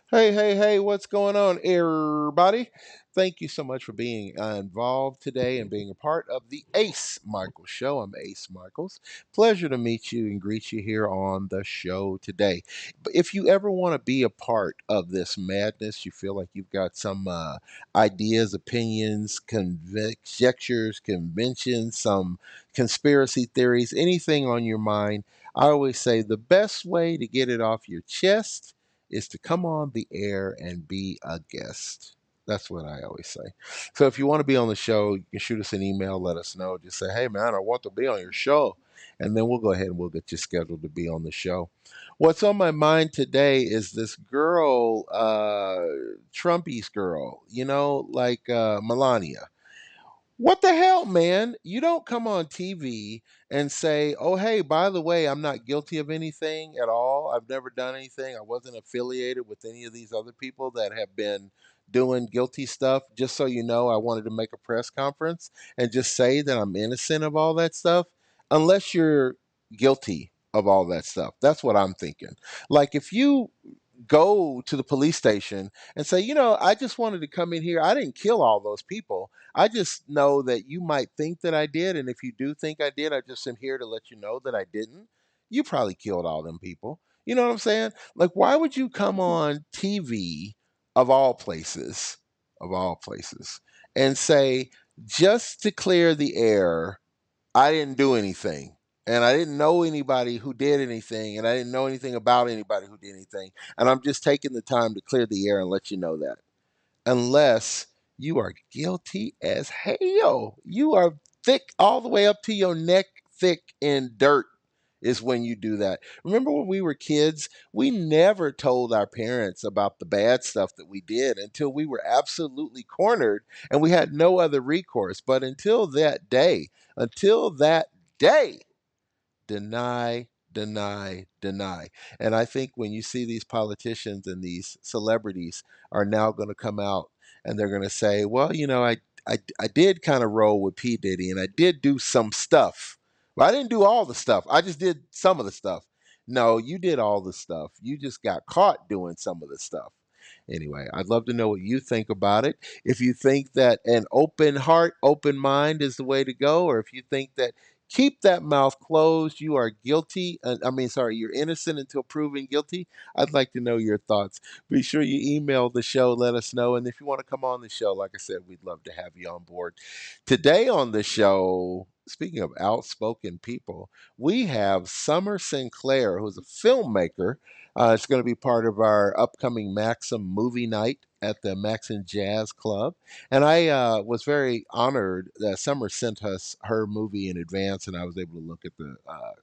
Hey, hey, hey, what's going on, everybody? Thank you so much for being involved today and being a part of the Ace Michaels Show. I'm Ace Michaels. Pleasure to meet you and greet you here on the show today. But if you ever want to be a part of this madness, you feel like you've got some ideas, opinions, conjectures, conventions, some conspiracy theories, anything on your mind, I always say the best way to get it off your chest is to come on the air and be a guest. That's what I always say. So if you want to be on the show, you can shoot us an email, let us know. Just say, hey, man, I want to be on your show. And then we'll go ahead and we'll get you scheduled to be on the show. What's on my mind today is this girl, Trumpy's girl, Melania. What the hell, man? You don't come on TV and say, oh, hey, by the way, I'm not guilty of anything at all. I've never done anything. I wasn't affiliated with any of these other people that have been doing guilty stuff. Just so you know, I wanted to make a press conference and just say that I'm innocent of all that stuff, unless you're guilty of all that stuff. That's what I'm thinking. Like, if you go to the police station and say, I just wanted to come in here. I didn't kill all those people. I just know that you might think that I did. And if you do think I did, I just am here to let you know that I didn't. You probably killed all them people. You know what I'm saying? Like, why would you come on TV of all places, and say, just to clear the air, I didn't do anything. And I didn't know anybody who did anything, and I didn't know anything about anybody who did anything. And I'm just taking the time to clear the air and let you know that. Unless you are guilty as hell. You are thick all the way up to your neck, thick in dirt, is when you do that. Remember when we were kids, we never told our parents about the bad stuff that we did until we were absolutely cornered and we had no other recourse. But until that day, deny, deny, deny. And I think when you see these politicians and these celebrities are now going to come out and they're going to say, well, I did kind of roll with P. Diddy and I did do some stuff. Well, I didn't do all the stuff. I just did some of the stuff. No, you did all the stuff. You just got caught doing some of the stuff. Anyway, I'd love to know what you think about it. If you think that an open heart, open mind is the way to go, or if you think that keep that mouth closed, you are guilty. You're innocent until proven guilty. I'd like to know your thoughts. Be sure you email the show, let us know. And if you want to come on the show, like I said, we'd love to have you on board. Today on the show, speaking of outspoken people, we have Summer Sinclair, who's a filmmaker. It's going to be part of our upcoming Maxim movie night at the Maxim Jazz Club. And I was very honored that Summer sent us her movie in advance, and I was able to look at the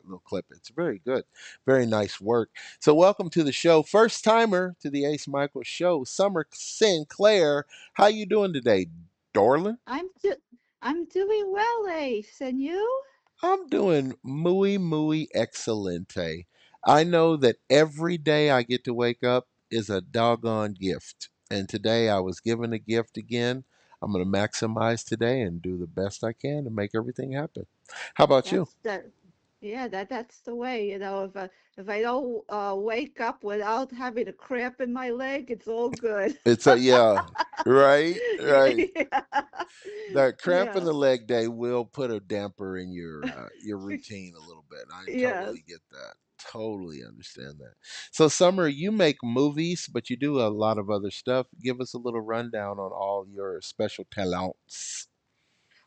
little clip. It's very good, very nice work. So, welcome to the show, first timer to the Ace Michael Show, Summer Sinclair. How you doing today, darling? I'm do I'm doing well, Ace, and you? I'm doing muy excelente. I know that every day I get to wake up is a doggone gift. And today I was given a gift again. I'm going to maximize today and do the best I can to make everything happen. How about you? That's the Yeah, that's the way, if I don't wake up without having a cramp in my leg, it's all good. It's a, yeah, right, right. Yeah. That cramp in Yeah. the leg day will put a damper in your routine a little bit. I Yes. totally get that. Totally understand that. So, Summer, you make movies, but you do a lot of other stuff. Give us a little rundown on all your special talents.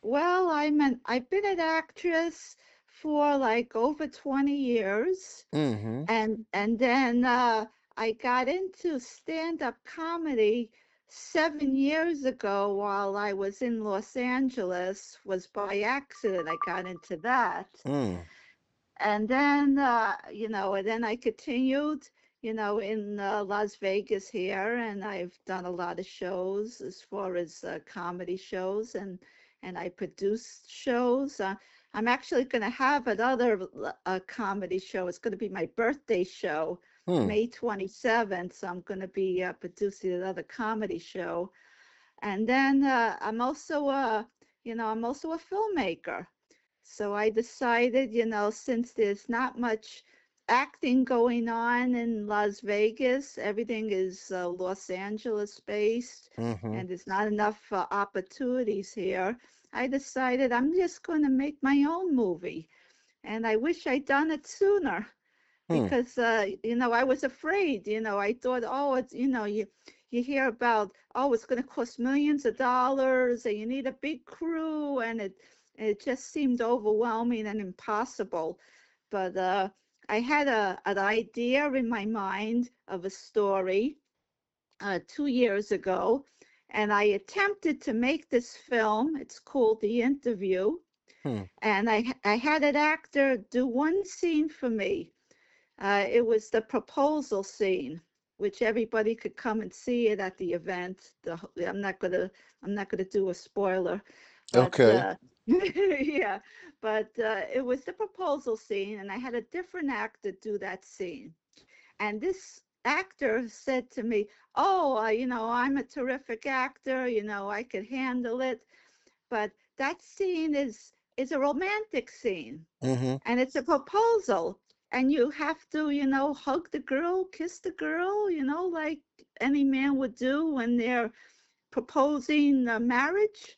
Well, I've been an actress for like over 20 years. Mm-hmm. And then I got into stand-up comedy 7 years ago while I was in Los Angeles. Was by accident I got into that. Mm. And then and then I continued, in Las Vegas here, and I've done a lot of shows as far as comedy shows, and I produce shows. I'm actually going to have another comedy show. It's going to be my birthday show, Hmm. May 27th. So I'm going to be producing another comedy show. And then I'm also a filmmaker. So I decided, since there's not much acting going on in Las Vegas. Everything is Los Angeles based, Mm-hmm. and there's not enough opportunities here. I decided I'm just going to make my own movie, and I wish I'd done it sooner Hmm. because I was afraid. I thought, oh, it's you hear about, oh, it's going to cost millions of dollars and you need a big crew, and it just seemed overwhelming and impossible. But I had an idea in my mind of a story 2 years ago, and I attempted to make this film. It's called The Interview, Hmm. and I had an actor do one scene for me. It was the proposal scene, which everybody could come and see it at the event. I'm not gonna do a spoiler, but Okay. yeah, but it was the proposal scene, and I had a different actor do that scene. And this actor said to me, "Oh, I'm a terrific actor. I could handle it." But that scene is a romantic scene, Mm-hmm. and it's a proposal, and you have to hug the girl, kiss the girl, like any man would do when they're proposing marriage.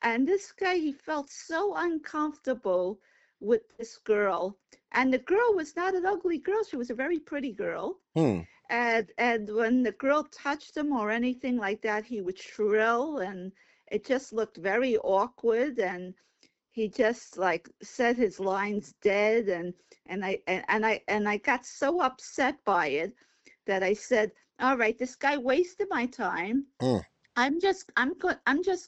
And this guy, he felt so uncomfortable with this girl, and the girl was not an ugly girl, she was a very pretty girl. Hmm. And when the girl touched him or anything like that, he would shrill, and it just looked very awkward, and he just like said his lines dead. And I got so upset by it that I said, all right, this guy wasted my time. Hmm. I'm just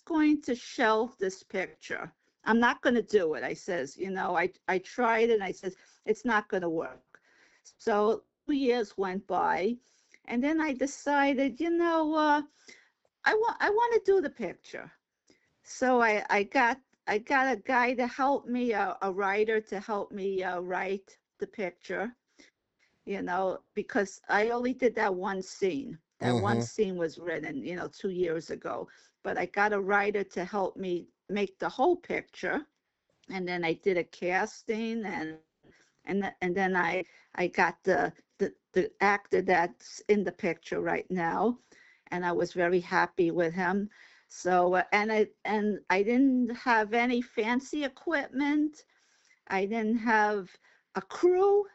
going to shelve this picture. I'm not going to do it. I says, I tried it, and I says it's not going to work. So 2 years went by, and then I decided, I want to do the picture. So I got a guy to help me, a writer to help me write the picture, because I only did that one scene. That one Mm-hmm. scene was written, 2 years ago. But I got a writer to help me make the whole picture, and then I did a casting, and then I got the actor that's in the picture right now, and I was very happy with him. So and I didn't have any fancy equipment. I didn't have a crew.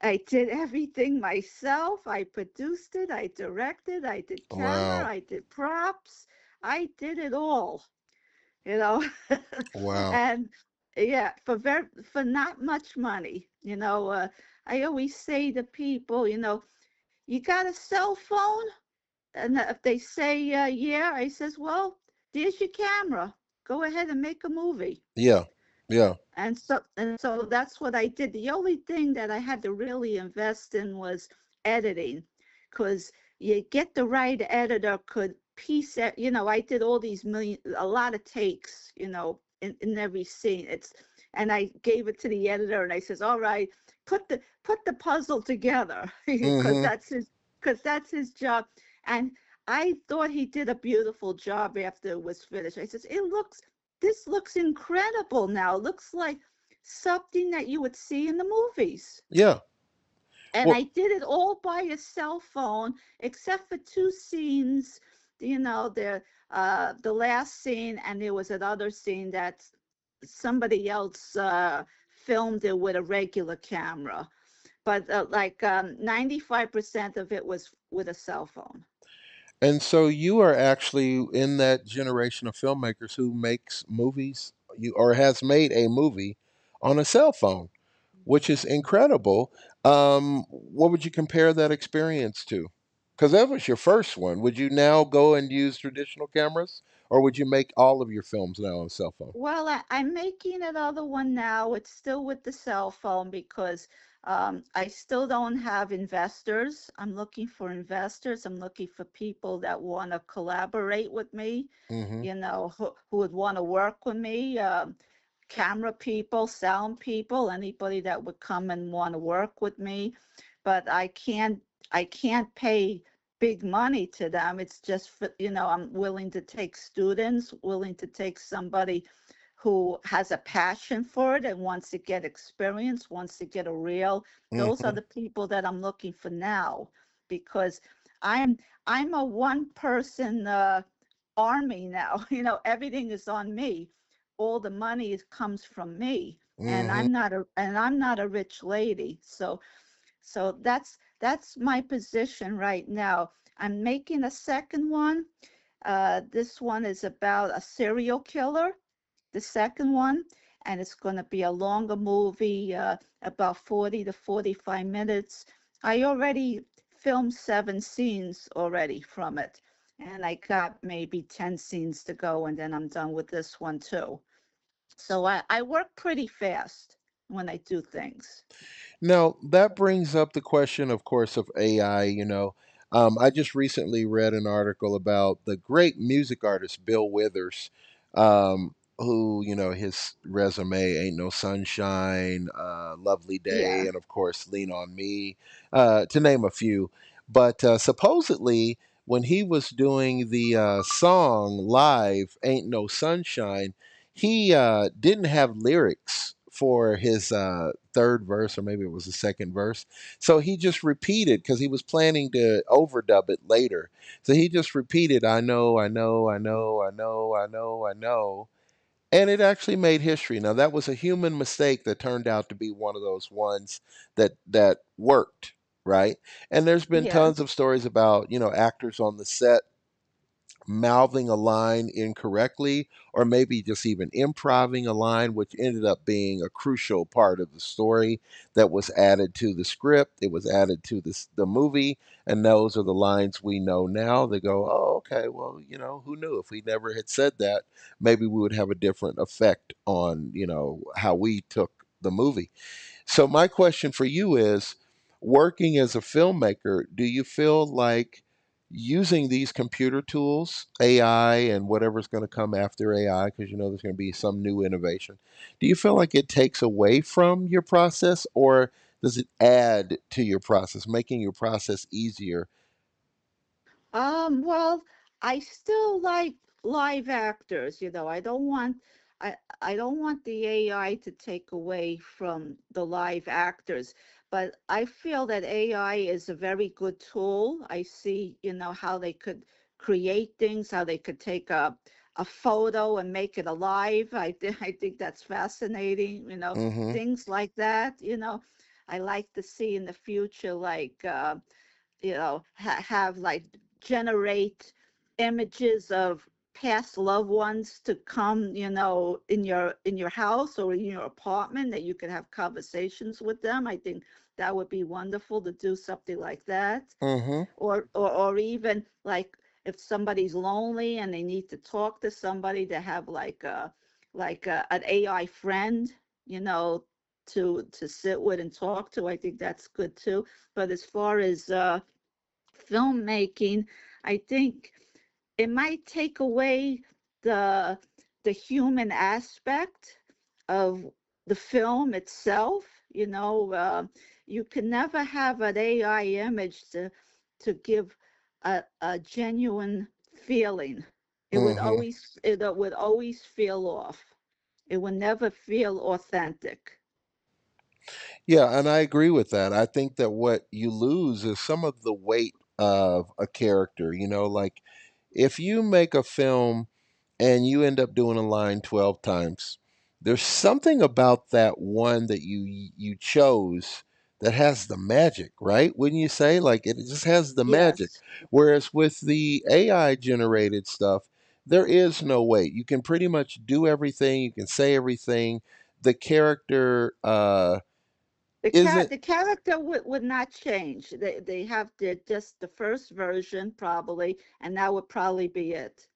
I did everything myself. I produced it, I directed, I did camera, Wow. I did props. I did it all, you know. Wow. And yeah, for not much money. I always say to people, you got a cell phone? And if they say yeah, I says, well, there's your camera. Go ahead and make a movie. Yeah. Yeah. And so that's what I did. The only thing that I had to really invest in was editing, because you get the right editor could piece it. I did all these a lot of takes, in every scene. And I gave it to the editor, and I says, all right, put the puzzle together, because Mm-hmm. that's his job. And I thought he did a beautiful job after it was finished. I says, this looks incredible now. It looks like something that you would see in the movies. Yeah. And Well, I did it all by a cell phone, except for two scenes. The last scene, and there was another scene that somebody else filmed it with a regular camera. But like 95% of it was with a cell phone. and so you are actually in that generation of filmmakers who makes movies, you or has made a movie on a cell phone, which is incredible. What would you compare that experience to? Because that was your first one. Would you now go and use traditional cameras, or would you make all of your films now on a cell phone? Well, I'm making another one now. It's still with the cell phone because I still don't have investors. I'm looking for investors. I'm looking for people that want to collaborate with me, Mm-hmm. who would want to work with me. Camera people, sound people, anybody that would come and want to work with me. But I can't pay big money to them. It's just for, I'm willing to take students, willing to take somebody who has a passion for it and wants to get experience, wants to get a real. Those are Hmm. the people that I'm looking for now, because I'm I'm a one person army now. Everything is on me. All the money comes from me, and Hmm. I'm not a rich lady. So that's my position right now. I'm making a second one. This one is about a serial killer, the second one, and it's going to be a longer movie, about 40 to 45 minutes. I already filmed 7 scenes already from it, and I got maybe 10 scenes to go, and then I'm done with this one too. So I work pretty fast when I do things. Now, that brings up the question, of course, of AI. I just recently read an article about the great music artist Bill Withers, who, his resume ain't no sunshine, lovely day, Yeah. and of course, lean on me, to name a few. But supposedly, when he was doing the song live, Ain't No Sunshine, he didn't have lyrics for his third verse, or maybe it was the second verse. So he just repeated, because he was planning to overdub it later. So he just repeated, I know, I know, I know, I know, I know, I know. And it actually made history. Now that was a human mistake that turned out to be one of those ones that worked, right? And there's been Yeah. tons of stories about, actors on the set mouthing a line incorrectly, or maybe just even improving a line, which ended up being a crucial part of the story that was added to the script. It was added to the movie, and those are the lines we know now. They go, oh, okay, well, who knew? If we never had said that, maybe we would have a different effect on, how we took the movie. So my question for you is, working as a filmmaker, do you feel like using these computer tools, AI and whatever's going to come after AI, because there's going to be some new innovation, do you feel like it takes away from your process, or does it add to your process, making your process easier? Well, I still like live actors, I I don't want the AI to take away from the live actors, but I feel that AI is a very good tool. I see, how they could create things, how they could take a photo and make it alive. I think that's fascinating, Mm-hmm. things like that. I like to see in the future, like have like generate images of past loved ones to come, in your house or in your apartment, that you could have conversations with them. I think that would be wonderful to do something like that. Mm-hmm. Or even like if somebody's lonely and they need to talk to somebody, to have an AI friend, you know, to sit with and talk to. I think that's good too. But as far as filmmaking, I think it might take away the the human aspect of the film itself. You can never have an AI image to give a genuine feeling. Mm-hmm. It would always feel off. It would never feel authentic. Yeah, and I agree with that. I think that what you lose is some of the weight of a character. Like if you make a film and you end up doing a line 12 times, there's something about that one that you chose that has the magic, right? Wouldn't you say? Like it just has the magic. Yes. Whereas with the AI generated stuff, there is no weight. You can pretty much do everything, you can say everything. The character isn't. The character would not change. They have just the first version probably, and that would probably be it.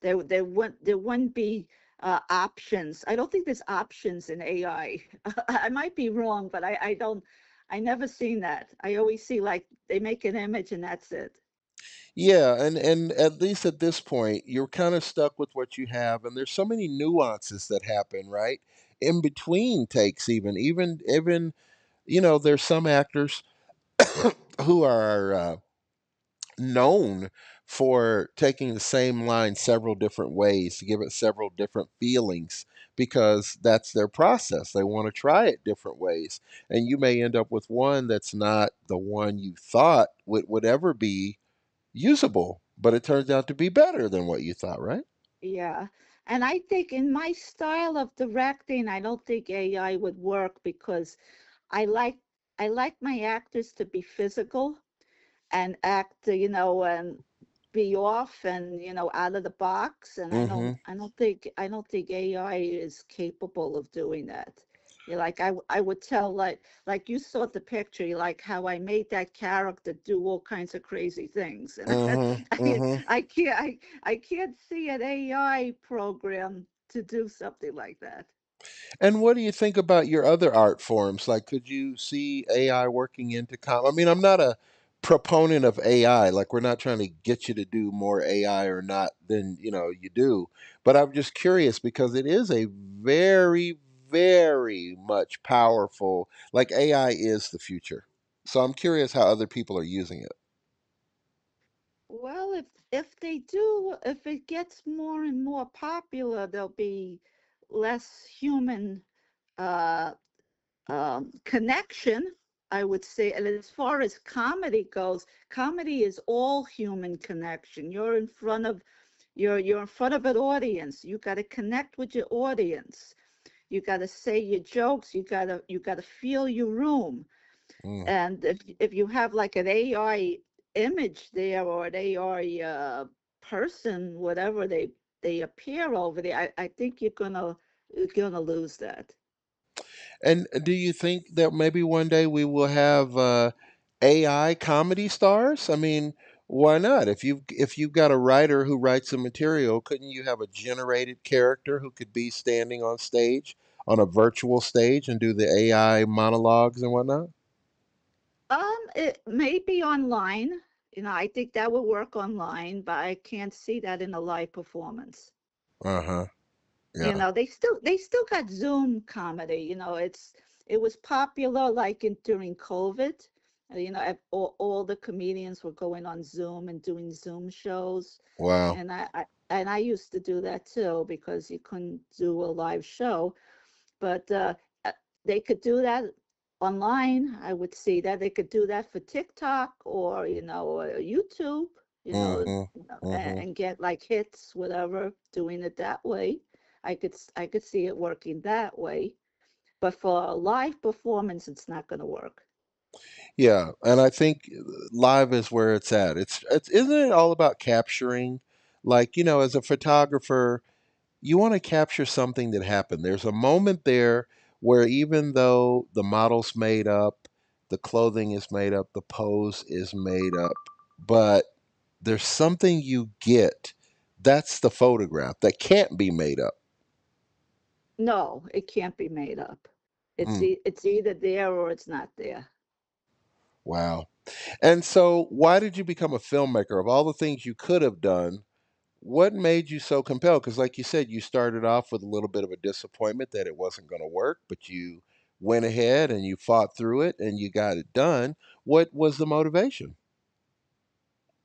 There wouldn't be options. I don't think there's options in AI. I might be wrong, but I don't. I never seen that. I always see like they make an image and that's it. Yeah, and at least at this point, you're kind of stuck with what you have, and there's so many nuances that happen, right? In between takes, even there's some actors who are known for taking the same line several different ways to give it several different feelings because that's their process. They want to try it different ways. And you may end up with one that's not the one you thought would ever be usable, but it turns out to be better than what you thought, right? Yeah. And I think in my style of directing, I don't think AI would work because I like I like my actors to be physical and act, and be off and out of the box. And Mm-hmm. I don't think AI is capable of doing that. Like I would tell, like you saw the picture, like how I made that character do all kinds of crazy things, and Mm-hmm. I Mm-hmm. I can't I can't see an AI program to do something like that. And what do you think about your other art forms? Like, could you see AI working into I mean, I'm not a proponent of AI. Like, we're not trying to get you to do more AI or not than you do. But I'm just curious because it is a very, very much powerful. Like, AI is the future. So I'm curious how other people are using it. Well, if they do, if it gets more and more popular, there'll be less human uh, connection, I would say. And as far as comedy goes, comedy is all human connection. You're in front of an audience. You got to connect with your audience. You got to say your jokes. You got to feel your room. Mm. And if you have like an AI image there or an AI person, whatever they appear over there, I think you're gonna lose that. And do you think that maybe one day we will have AI comedy stars? I mean, why not? If you've got a writer who writes the material, couldn't you have a generated character who could be standing on stage on a virtual stage and do the AI monologues and whatnot? It may be online. I think that would work online, but I can't see that in a live performance. Uh huh. Yeah. They still got Zoom comedy. It was popular like during COVID. All the comedians were going on Zoom and doing Zoom shows, Wow. and I used to do that too because you couldn't do a live show. But uh, they could do that online. I would see that they could do that for TikTok or YouTube, Mm-hmm. and, Mm-hmm. and get like hits, whatever, doing it that way. I could see it working that way. But for a live performance, it's not going to work. Yeah, and I think live is where it's at. It's isn't it all about capturing, like as a photographer you want to capture something that happened. There's a moment there where even though the model's made up, the clothing is made up, the pose is made up, but there's something you get. That's the photograph that can't be made up. No, it can't be made up. It's Mm, e- it's either there or it's not there. wow. And so, why did you become a filmmaker? Of all the things you could have done, what made you so compelled? Because, like you said, you started off with a little bit of a disappointment that it wasn't going to work, but you went ahead and you fought through it and you got it done. What was the motivation?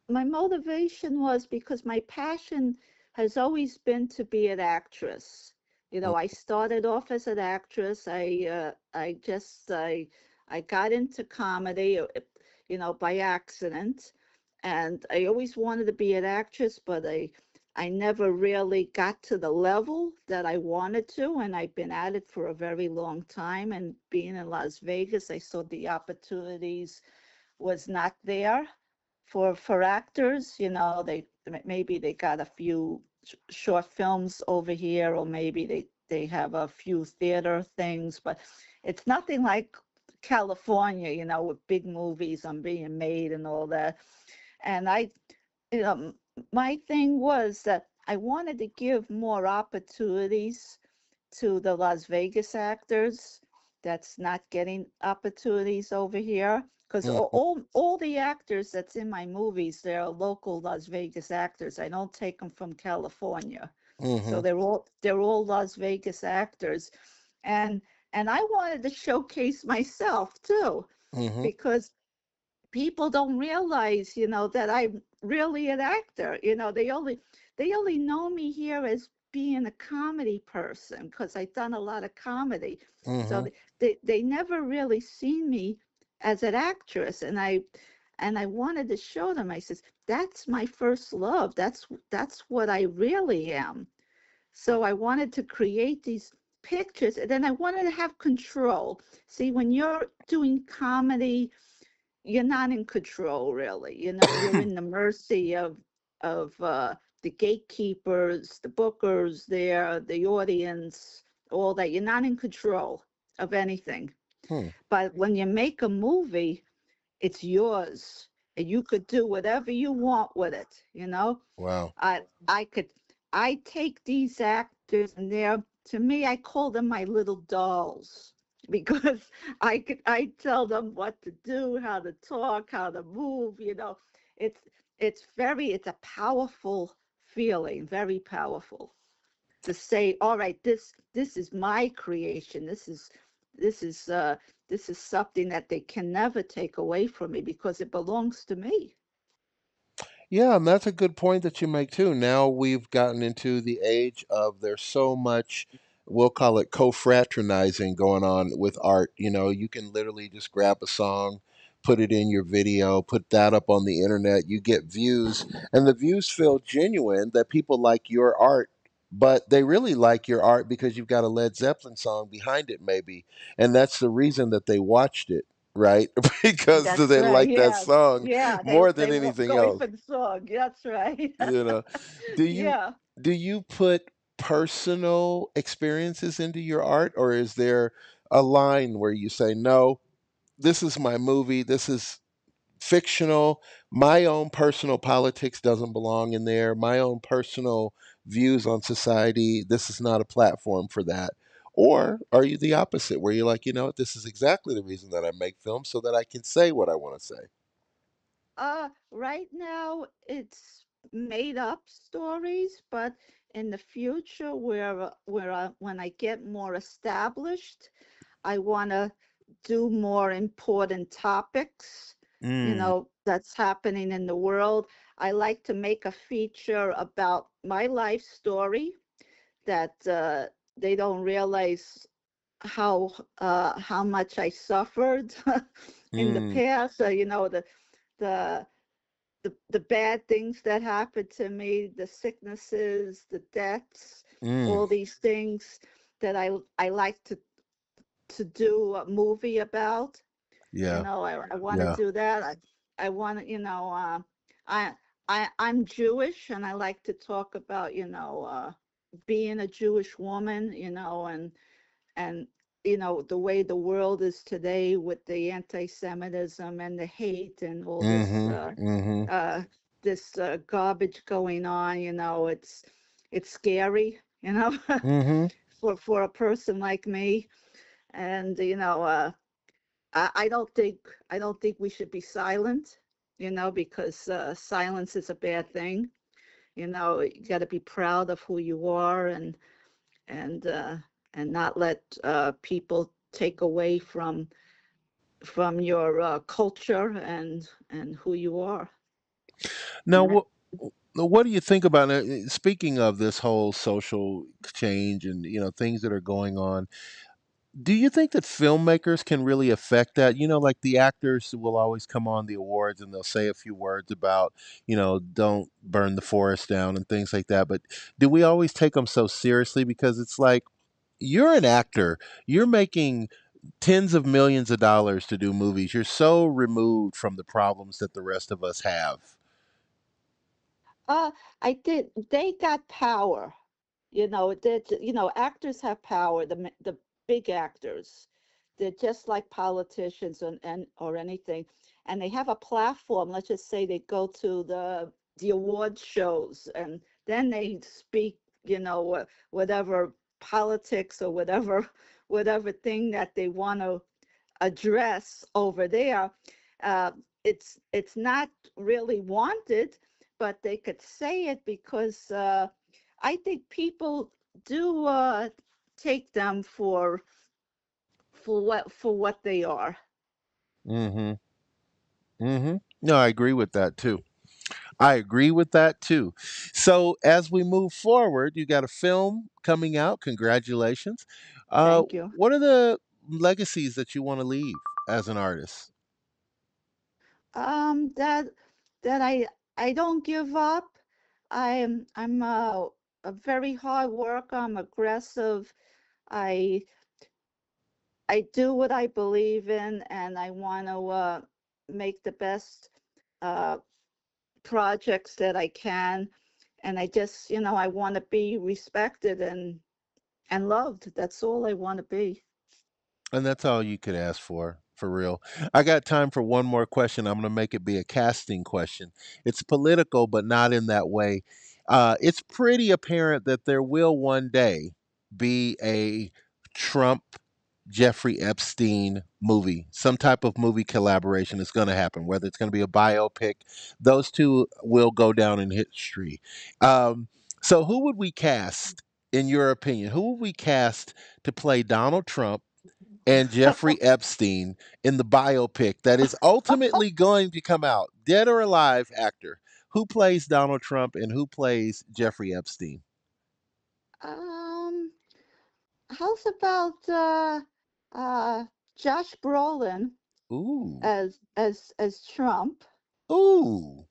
My motivation was because my passion has always been to be an actress. I started off as an actress. I got into comedy, by accident, and I always wanted to be an actress, but I never really got to the level that I wanted to, and I've been at it for a very long time. And being in Las Vegas, I saw the opportunities was not there for actors. Maybe they got a few short films over here, or maybe they have a few theater things, but it's nothing like California, with big movies on being made and all that. And you know, my thing was that I wanted to give more opportunities to the Las Vegas actors that's not getting opportunities over here. Because Mm-hmm. all the actors that's in my movies, they're local Las Vegas actors. I don't take them from California, so Mm-hmm. they're all Las Vegas actors, and and I wanted to showcase myself too, Mm-hmm. because people don't realize, that really an actor. They only know me here as being a comedy person because I've done a lot of comedy. So Mm-hmm. they never really seen me as an actress, and I wanted to show them. I says, that's my first love. That's what I really am. So I wanted to create these pictures, and then I wanted to have control. See, when you're doing comedy, you're not in control really. You're in the mercy of the gatekeepers, the bookers, the audience, all that. You're not in control of anything. Hmm. But when you make a movie, it's yours, and you could do whatever you want with it. Wow. I take these actors, and to me, I call them my little dolls because I tell them what to do, how to talk, how to move. It's it's a powerful feeling, very powerful, to say, all right, this is my creation. This is uh this is something that they can never take away from me because it belongs to me. Yeah, and that's a good point that you make too. Now we've gotten into the age of there's so much, we'll call it co-fraternizing going on with art. You can literally just grab a song, put it in your video, put that up on the internet, you get views, and the views feel genuine that people like your art, but they really like your art because you've got a Led Zeppelin song behind it, maybe. And that's the reason that they watched it, right? Because That's they right. like that Yeah, song yeah. They more than they anything going else. for the song. That's right. you know do you Yeah. do you put personal experiences into your art, or is there a line where you say, no, this is my movie, this is fictional, my own personal politics doesn't belong in there, my own personal views on society, this is not a platform for that? Or are you the opposite, where you're like, what, this is exactly the reason that I make films, so that I can say what I want to say? Right now it's made up stories, but in the future, when I get more established, I want to do more important topics, Mm, that's happening in the world. I like to make a feature about my life story that they don't realize how much I suffered in the mm, past. The the bad things that happened to me, the sicknesses, the deaths, mm. all these things that I like to do a movie about. Yeah, I want to yeah. do that. I want to, I I'm Jewish, and I like to talk about, being a Jewish woman, and the way the world is today with the anti-Semitism and the hate and all Mhm, mhm, uh, this garbage going on. It's scary, mhm. for a person like me. And I don't think we should be silent, because silence is a bad thing. You got to be proud of who you are, and uh, and not let people take away from your culture and who you are. Now, And I, what do you think about it? Speaking of this whole social change and things that are going on, do you think that filmmakers can really affect that? Like the actors will always come on the awards and they'll say a few words about, don't burn the forest down and things like that. But do we always take them so seriously? Because it's like, you're an actor, you're making tens of millions of dollars to do movies. You're so removed from the problems that the rest of us have. uh, I did. They got power. Actors have power. The big actors, they're just like politicians and or anything, and they have a platform. Let's just say they go to the award shows, and then they speak. Whatever politics or whatever thing that they want to address over there. Uh, it's not really wanted, but they could say it because I think people do take them for what they are. Mm-hmm. Mm-hmm. No, I agree with that too. I agree with that too. So as we move forward, you got a film coming out. Congratulations. Thank you. What are the legacies that you want to leave as an artist? That I don't give up. I'm a very hard worker. I'm aggressive. I I do what I believe in, and I want to make the best uh, projects that I can. And I just, I want to be respected and loved. That's all I want to be. And that's all you could ask for real. I got time for one more question. I'm going to make it be a casting question. It's political, but not in that way. It's pretty apparent that there will one day be a Trump Jeffrey Epstein movie. Some type of movie collaboration is going to happen, whether it's going to be a biopic. Those two will go down in history. Um, so, who would we cast, in your opinion? Who would we cast to play Donald Trump and Jeffrey Epstein in the biopic that is ultimately going to come out? Dead or alive actor. Who plays Donald Trump and who plays Jeffrey Epstein? Um, how's about uh, Josh Brolin Ooh. as Trump? Ooh.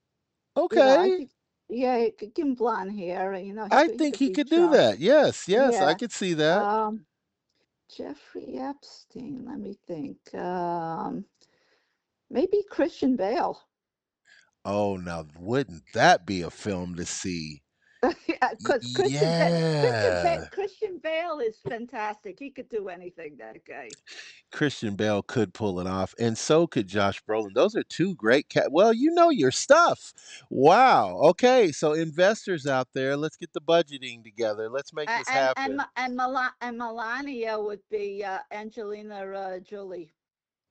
I Okay. think, yeah, he could give him blonde hair. I He think could he be could do Trump. that. Yes, yes, I Yeah. could see that. Um, Jeffrey Epstein. Let me think. Maybe Christian Bale. Oh, now wouldn't that be a film to see? Yeah, because Yeah. Christian Bale is fantastic. He could do anything, that guy. Christian Bale could pull it off, and so could Josh Brolin. Those are two great well, you know your stuff. Wow. Okay, so investors out there, let's get the budgeting together. Let's make this happen. And Melania would be Angelina Jolie.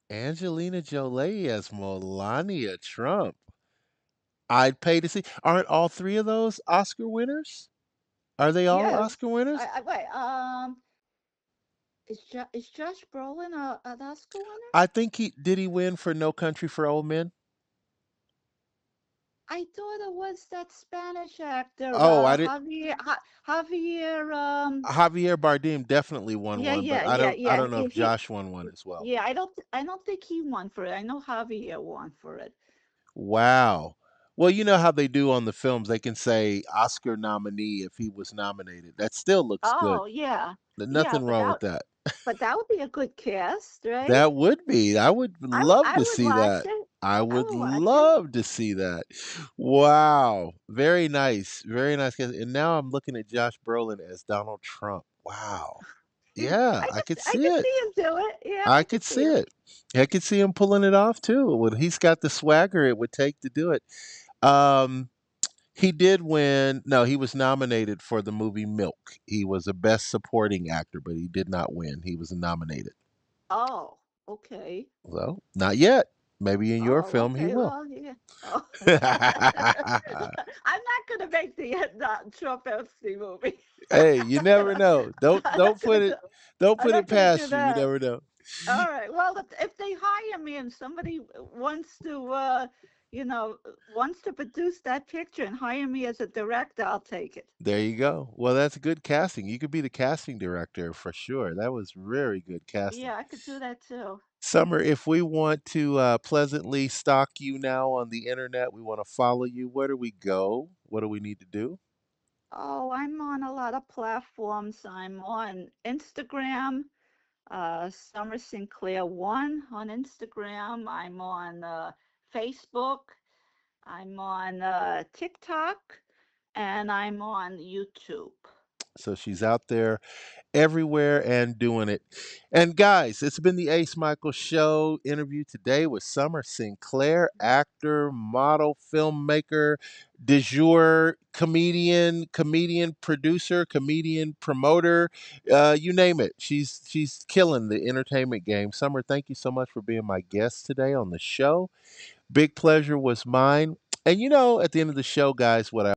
Angelina Jolie as Melania Trump. I'd pay to see. Aren't all three of those Oscar winners? Are they all Yes. Oscar winners? Wait. Is Josh Brolin an Oscar winner? I think he win for No Country for Old Men? I thought it was that Spanish actor, Oh, I did. Javier. Javier Bardem definitely won Yeah, one, but yeah, I yeah. don't know if Josh won one as well. Yeah. I don't think he won for it. I know Javier won for it. Wow. Well, you know how they do on the films. They can say Oscar nominee if he was nominated. That still looks good. Oh, yeah, yeah. Nothing wrong with that. But that would be a good cast, right? That would be. I would love I to would see watch that. it. I I would would watch it. love to see that. Wow. Very nice. Very nice. And now I'm looking at Josh Brolin as Donald Trump. Wow. Yeah, I could I see could it. see him do it. Yeah, I I could could see see him. it. I could see him pulling it off too. Well, he's got the swagger it would take to do it. Um, he did win. No, he was nominated for the movie Milk. He was a best supporting actor, but he did not win. He was nominated. Oh, okay. Well, not yet. Maybe in your Oh, film he okay. will. Well, yeah. Oh. I'm not gonna make the Trump Epstein movie. Hey, you never know. Don't I'm don't not gonna put do. it don't I'm put not it gonna do past you. You that. never know. All right. Well, if they hire me and somebody wants to produce that picture and hire me as a director, I'll take it. There you go. Well, that's good casting. You could be the casting director for sure. That was very good casting. Yeah, I could do that too. Summer, if we want to pleasantly stalk you now on the internet, we want to follow you. Where do we go? What do we need to do? Oh, I'm on a lot of platforms. I'm on Instagram, Summer Sinclair 1 on Instagram. I'm on Facebook. I'm on TikTok, and I'm on YouTube. So she's out there everywhere and doing it. And guys, it's been the Ace Michael Show interview today with Summer Sinclair, actor, model, filmmaker, de jour, comedian, producer, comedian, promoter, you name it. She's killing the entertainment game. Summer, thank you so much for being my guest today on the show. Big pleasure was mine. And you know, at the end of the show, guys, what I